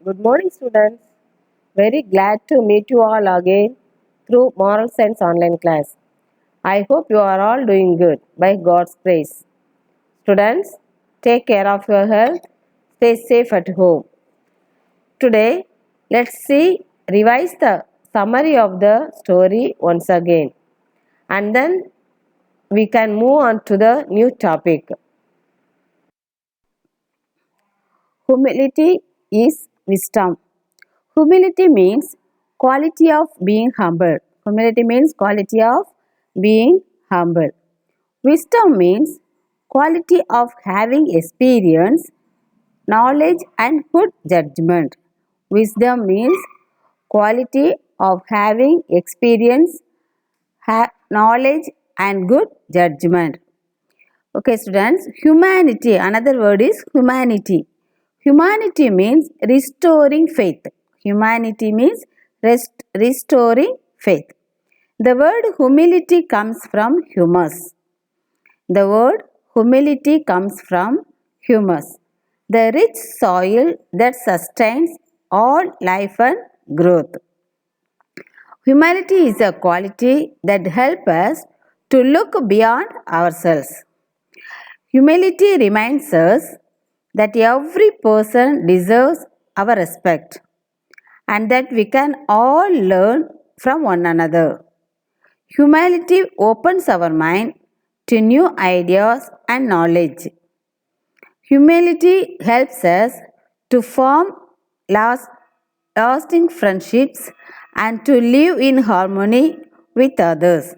Good morning, students. Very glad to meet you all again through Moral Science online class. I hope you are all doing good by God's grace. Students, take care of your health. Stay safe at home. Today, let's revise the summary of the story once again, and then we can move on to the new topic. Humility is wisdom. Humility means quality of being humble. Humility means quality of being humble. Wisdom means quality of having experience, knowledge and good judgment. Wisdom means quality of having experience, knowledge and good judgment. Okay, students, humanity, another word is humanity. Humanity means restoring faith. Humanity means restoring faith. The word humility comes from humus. The word humility comes from humus, the rich soil that sustains all life and growth. Humility is a quality that helps us to look beyond ourselves. Humility reminds us that every person deserves our respect and that we can all learn from one another. Humility opens our mind to new ideas and knowledge. Humility helps us to form lasting friendships and to live in harmony with others.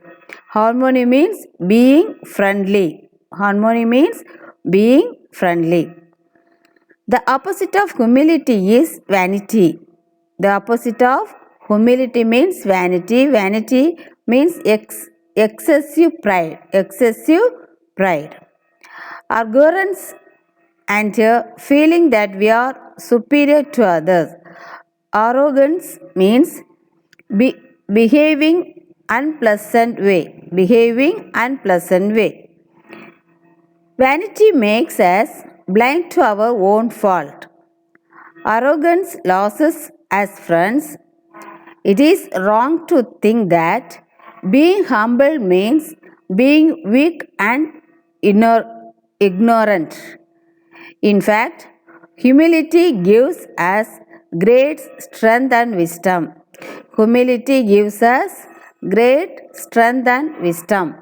Harmony means being friendly. Harmony means being friendly. The opposite of humility is vanity. The opposite of humility means vanity. Vanity means excessive pride. Excessive pride. Arrogance and feeling that we are superior to others. Arrogance means behaving unpleasant way. Behaving unpleasant way. Vanity makes us blind to our own fault. Arrogance loses as friends. It is wrong to think that being humble means being weak and ignorant. In fact, humility gives us great strength and wisdom. Humility gives us great strength and wisdom.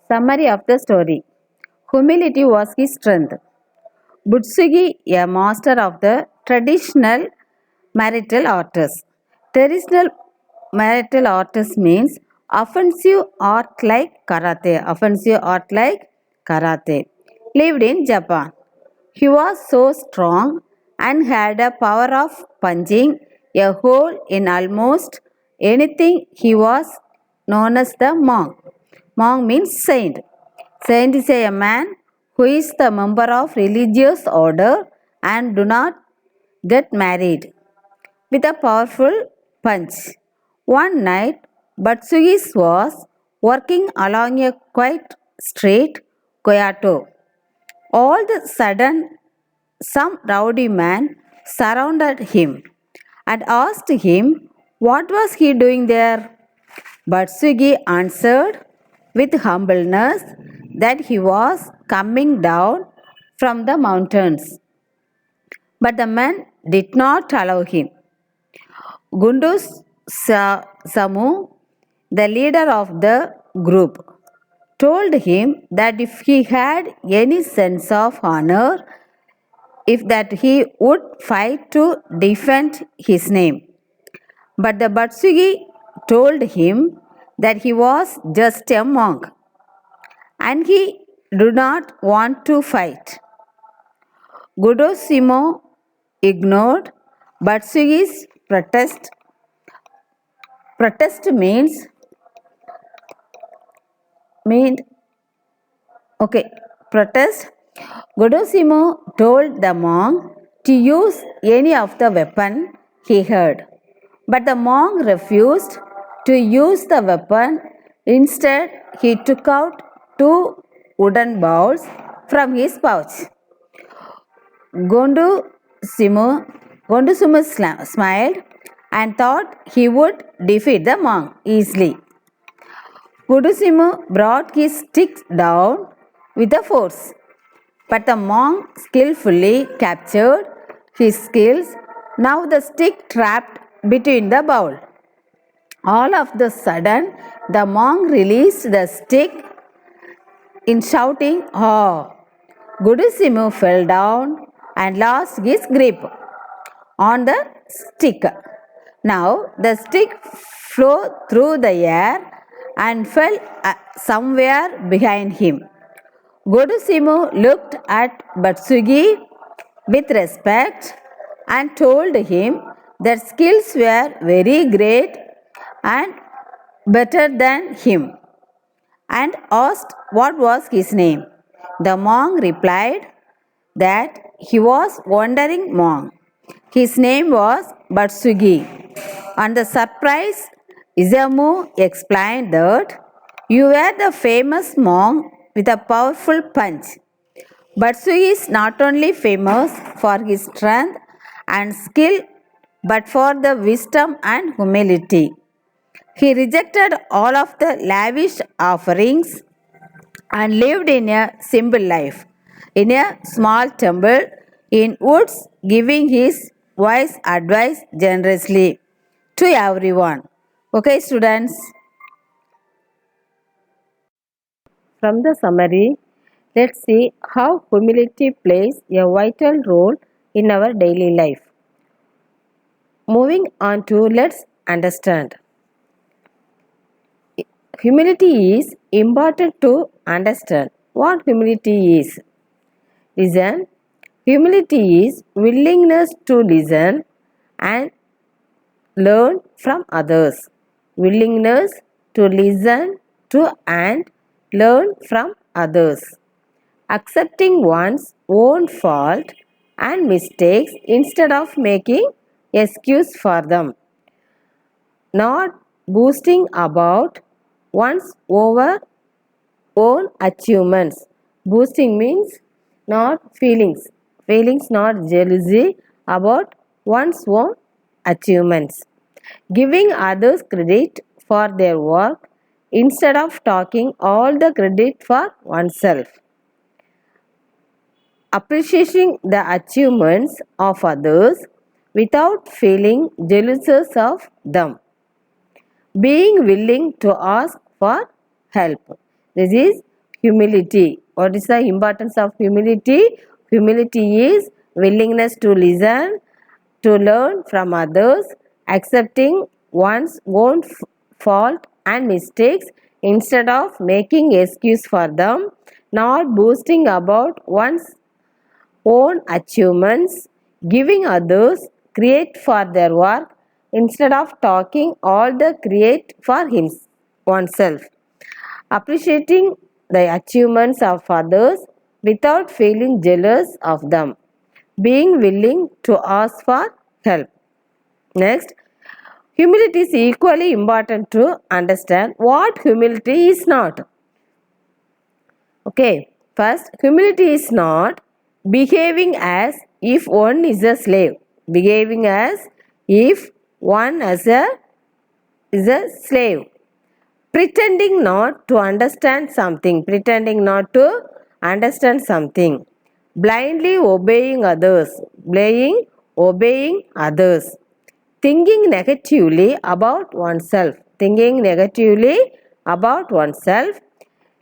Summary of the story. Humility was his strength. Butsugi, a master of the traditional marital arts. Traditional marital arts means offensive art like karate. Offensive art like karate. Lived in Japan. He was so strong and had a power of punching a hole in almost anything. He was known as the monk. Monk means saint. Saint is a man who is the member of religious order and do not get married. With a powerful punch. One night, Batsugi was working along a quiet street, Kyoto. All of a sudden, some rowdy man surrounded him and asked him what was he doing there. Batsugi answered with humbleness that he was coming down from the mountains. But the man did not allow him. Gundu Samu, the leader of the group, told him that if he had any sense of honor, if that he would fight to defend his name. But the Batsugi told him that he was just a monk and he did not want to fight. Godosimo ignored Batsugi's protest. Protest mean okay. Protest. Godosimo told the monk to use any of the weapon he had, but the monk refused to use the weapon. Instead, he took out two wooden bowls from his pouch. Gondu Gondusumu smiled and thought he would defeat the monk easily. Gudusimu brought his stick down with a force, but the monk skillfully captured his skills. Now the stick trapped between the bowl. All of the sudden, the monk released the stick in shouting, "Oh!" Gudusimu fell down and lost his grip on the stick. Now the stick flew through the air and fell somewhere behind him. Godusimu looked at Batsugi with respect and told him that skills were very great and better than him, and asked what was his name. The monk replied that he was wandering monk. His name was Batsugi. On the surprise, Izamu explained that you were the famous monk with a powerful punch. Batsugi is not only famous for his strength and skill but for the wisdom and humility. He rejected all of the lavish offerings and lived in a simple life in a small temple in woods, giving his wise advice generously to everyone. Okay, students. From the summary, let's see how humility plays a vital role in our daily life. Moving on to let's understand. Humility is important to understand what humility is. Listen. Humility is willingness to listen and learn from others. Willingness to listen to and learn from others. Accepting one's own fault and mistakes instead of making excuse for them. Not boasting about one's own achievements. Boasting means not feelings. Feelings not jealousy about one's own achievements. Giving others credit for their work instead of taking all the credit for oneself. Appreciating the achievements of others without feeling jealous of them. Being willing to ask for help. This is humility. What is the importance of humility? Humility is willingness to listen, to learn from others, accepting one's own fault and mistakes instead of making excuse for them, not boasting about one's own achievements, giving others credit for their work instead of talking all the credit for oneself, appreciating the achievements of others without feeling jealous of them, being willing to ask for help. Next, humility is equally important to understand what humility is not. Okay, first, humility is not behaving as if one is a slave. Behaving as if one is a slave. Pretending not to understand something. Pretending not to understand something. Blindly obeying others. Obeying others. Thinking negatively about oneself. Thinking negatively about oneself.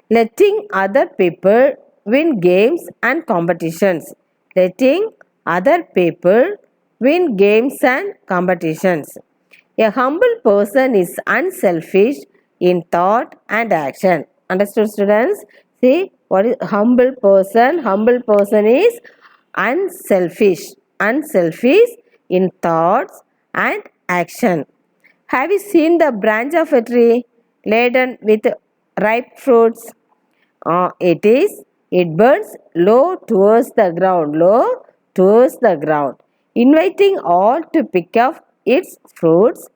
Letting other people win games and competitions. Letting other people win games and competitions. A humble person is unselfish in thought and action. Understood, students? See, what is humble person? Humble person is unselfish. Unselfish in thoughts and action. Have you seen the branch of a tree laden with ripe fruits? It burns low towards the ground, inviting all to pick up its fruits.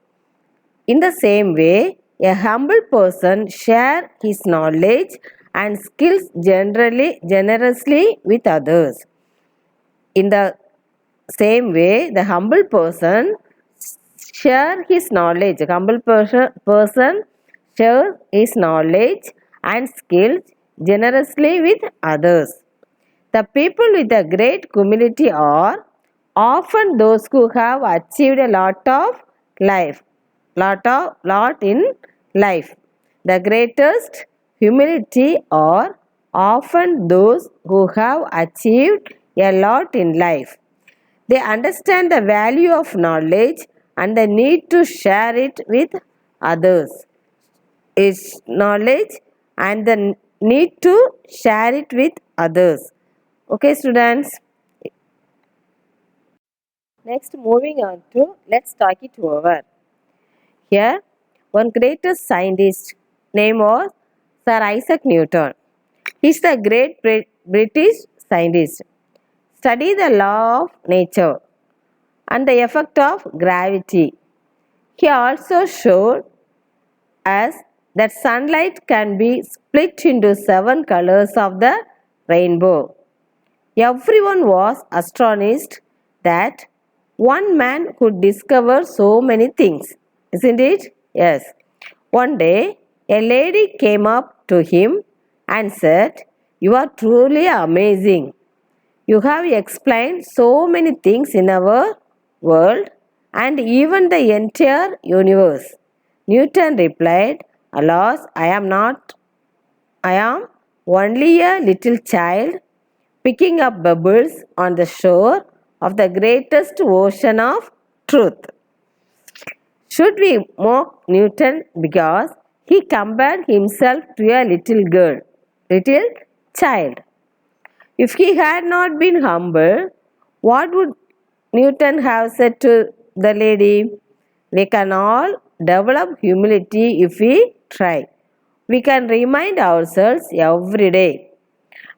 In the same way, a humble person shares his knowledge and skills generously with others. In the same way, the humble person share his knowledge. Humble person shares his knowledge and skills generously with others. The people with a great humility are often those who have achieved a lot in life. The greatest humility are often those who have achieved a lot in life. They understand the value of knowledge and the need to share it with others. Is knowledge and the need to share it with others. Okay, students. Next, moving on to let's talk it over. Here, one greatest scientist name was Sir Isaac Newton. He is the great British scientist. Study the law of nature and the effect of gravity. He also showed us that sunlight can be split into 7 colors of the rainbow. Everyone was astonished that one man could discover so many things, isn't it? Yes. One day, a lady came up to him and said, "You are truly amazing. You have explained so many things in our world and even the entire universe." Newton replied, "Alas, I am only a little child picking up bubbles on the shore of the greatest ocean of truth." Should we mock Newton because he compared himself to a little child? If he had not been humble, what would Newton have said to the lady? We can all develop humility if we try. We can remind ourselves every day.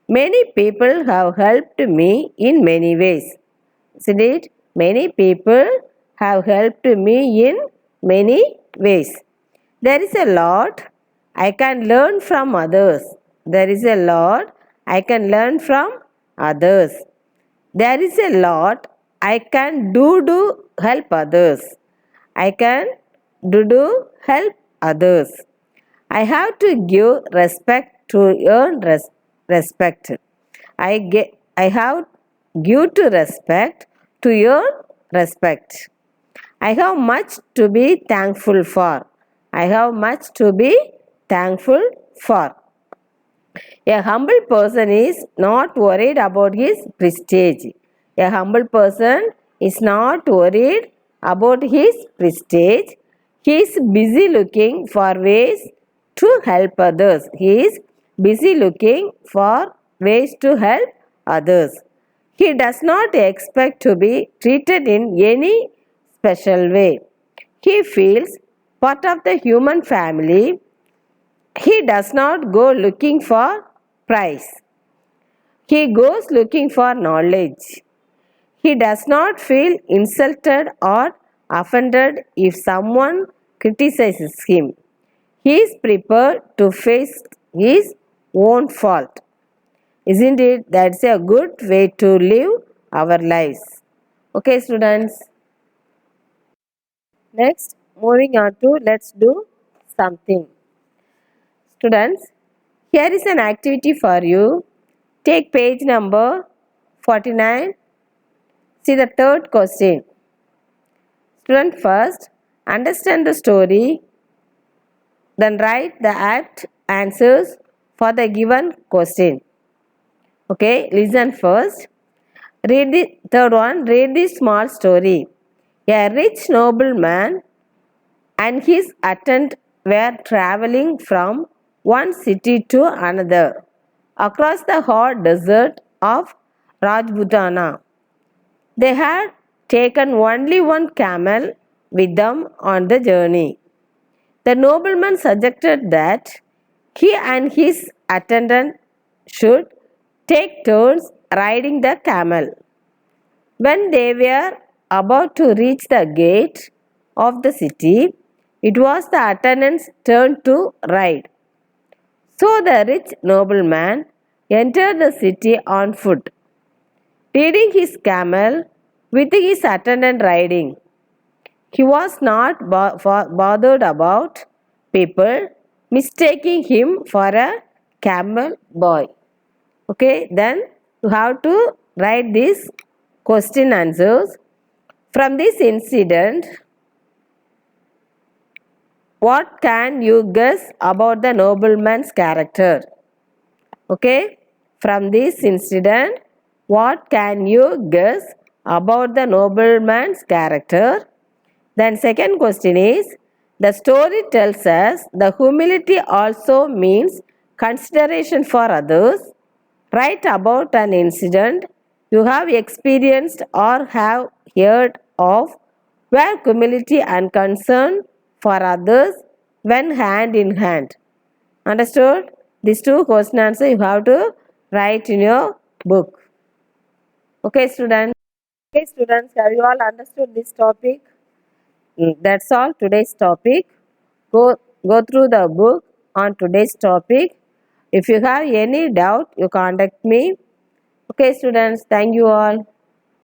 Many people have helped me in many ways. See it? Many people have helped me in many ways. There is a lot I can learn from others. There is a lot I can learn from others. There is a lot I can do to help others. I can do help others. I have to give respect to earn respect. I have give to respect to earn respect. I have much to be thankful for. I have much to be thankful for. A humble person is not worried about his prestige. A humble person is not worried about his prestige. He is busy looking for ways to help others. He is busy looking for ways to help others. He does not expect to be treated in any special way. He feels part of the human family. He does not go looking for prize. He goes looking for knowledge. He does not feel insulted or offended if someone criticizes him. He is prepared to face his own fault. Isn't it? That's a good way to live our lives. Okay, students. Next, moving on to let's do something. Students, here is an activity for you. Take page number 49. See the third question. Student, first understand the story, then write the apt answers for the given question. Okay, listen first. Read the third one. Read the small story. A rich nobleman and his attendant were traveling from one city to another across the hot desert of Rajputana. They had taken only one camel with them on the journey. The nobleman suggested that he and his attendant should take turns riding the camel. When they were about to reach the gate of the city, it was the attendant's turn to ride. So the rich nobleman entered the city on foot, leading his camel with his attendant riding. He was not bothered about people mistaking him for a camel boy. Okay, then you have to write these question answers. From this incident, what can you guess about the nobleman's character? Okay, from this incident, what can you guess about the nobleman's character? Then second question is, the story tells us the humility also means consideration for others. Write about an incident you have experienced or have heard of where humility and concern for others went hand in hand. Understood? These two question answers you have to write in your book. Okay, students. Okay, students, have you all understood this topic? That's all today's topic. Go through the book on today's topic. If you have any doubt, you contact me. Okay, students, thank you all.